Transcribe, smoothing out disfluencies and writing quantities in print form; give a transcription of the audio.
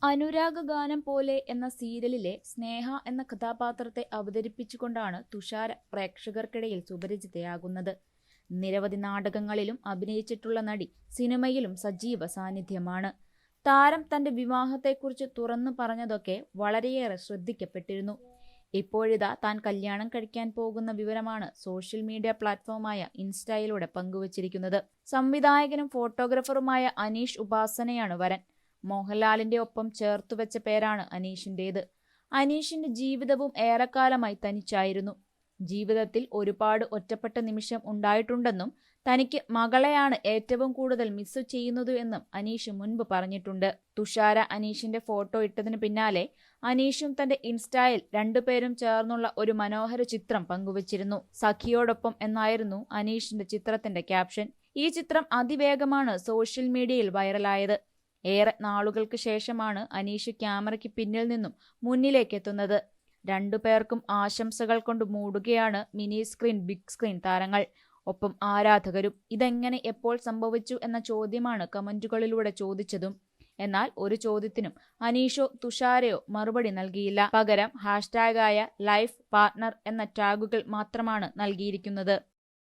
അനുരാഗഗാനം പോലെ എന്ന സീരിയലിലെ സ്നേഹ എന്ന കഥാപാത്രത്തെ അവതരിപ്പിച്ചുകൊണ്ടാണ് തുഷാര പ്രേക്ഷകർക്കിടയിൽ സുപരിചിതയാകുന്നത്. നിരവധി നാടകങ്ങളിലും അഭിനയിച്ചിട്ടുള്ള നടി സിനിമയിലും സജീവ സാന്നിധ്യമാണ്. താരം തന്റെ വിവാഹത്തെക്കുറിച്ച് തുറന്നു പറഞ്ഞതൊക്കെ വളരെയേറെ ശ്രദ്ധിക്കപ്പെട്ടിരുന്നു. ഇപ്പോഴിതാ താൻ കല്യാണം കഴിക്കാൻ പോകുന്ന വിവരമാണ് സോഷ്യൽ മീഡിയ പ്ലാറ്റ്ഫോമായ ഇൻസ്റ്റയിലൂടെ പങ്കുവച്ചിരിക്കുന്നത്. സംവിധായകനും ഫോട്ടോഗ്രാഫറുമായ അനീഷ് ഉപാസനയാണ് വരൻ. മോഹൻലാലിന്റെ ഒപ്പം ചേർത്തുവെച്ച പേരാണ് അനീഷിന്റേത്. അനീഷിന്റെ ജീവിതവും ഏറെക്കാലമായി തനിച്ചായിരുന്നു. ജീവിതത്തിൽ ഒരുപാട് ഒറ്റപ്പെട്ട നിമിഷം ഉണ്ടായിട്ടുണ്ടെന്നും തനിക്ക് മകളെയാണ് ഏറ്റവും കൂടുതൽ മിസ് ചെയ്യുന്നത് എന്നും അനീഷ് മുൻപ് പറഞ്ഞിട്ടുണ്ട്. തുഷാര അനീഷിന്റെ ഫോട്ടോ ഇട്ടതിന് പിന്നാലെ അനീഷും തന്റെ ഇൻസ്റ്റയിൽ രണ്ടുപേരും ചേർന്നുള്ള ഒരു മനോഹര ചിത്രം പങ്കുവച്ചിരുന്നു. സഖിയോടൊപ്പം എന്നായിരുന്നു അനീഷിന്റെ ചിത്രത്തിന്റെ ക്യാപ്ഷൻ. ഈ ചിത്രം അതിവേഗമാണ് സോഷ്യൽ മീഡിയയിൽ വൈറലായത്. ഏറെ നാളുകൾക്ക് ശേഷമാണ് അനീഷ് ക്യാമറയ്ക്ക് പിന്നിൽ നിന്നും മുന്നിലേക്ക് എത്തുന്നത്. രണ്ടുപേർക്കും ആശംസകൾ കൊണ്ട് മൂടുകയാണ് മിനി സ്ക്രീൻ ബിഗ് സ്ക്രീൻ താരങ്ങൾ, ഒപ്പം ആരാധകരും. ഇതെങ്ങനെ എപ്പോൾ സംഭവിച്ചു എന്ന ചോദ്യമാണ് കമന്റുകളിലൂടെ ചോദിച്ചതും. എന്നാൽ ഒരു ചോദ്യത്തിനും അനീഷോ തുഷാരയോ മറുപടി നൽകിയില്ല. പകരം ഹാഷ്ടാഗായ ലൈഫ് പാർട്ട്ണർ എന്ന ടാഗുകൾ മാത്രമാണ് നൽകിയിരിക്കുന്നത്.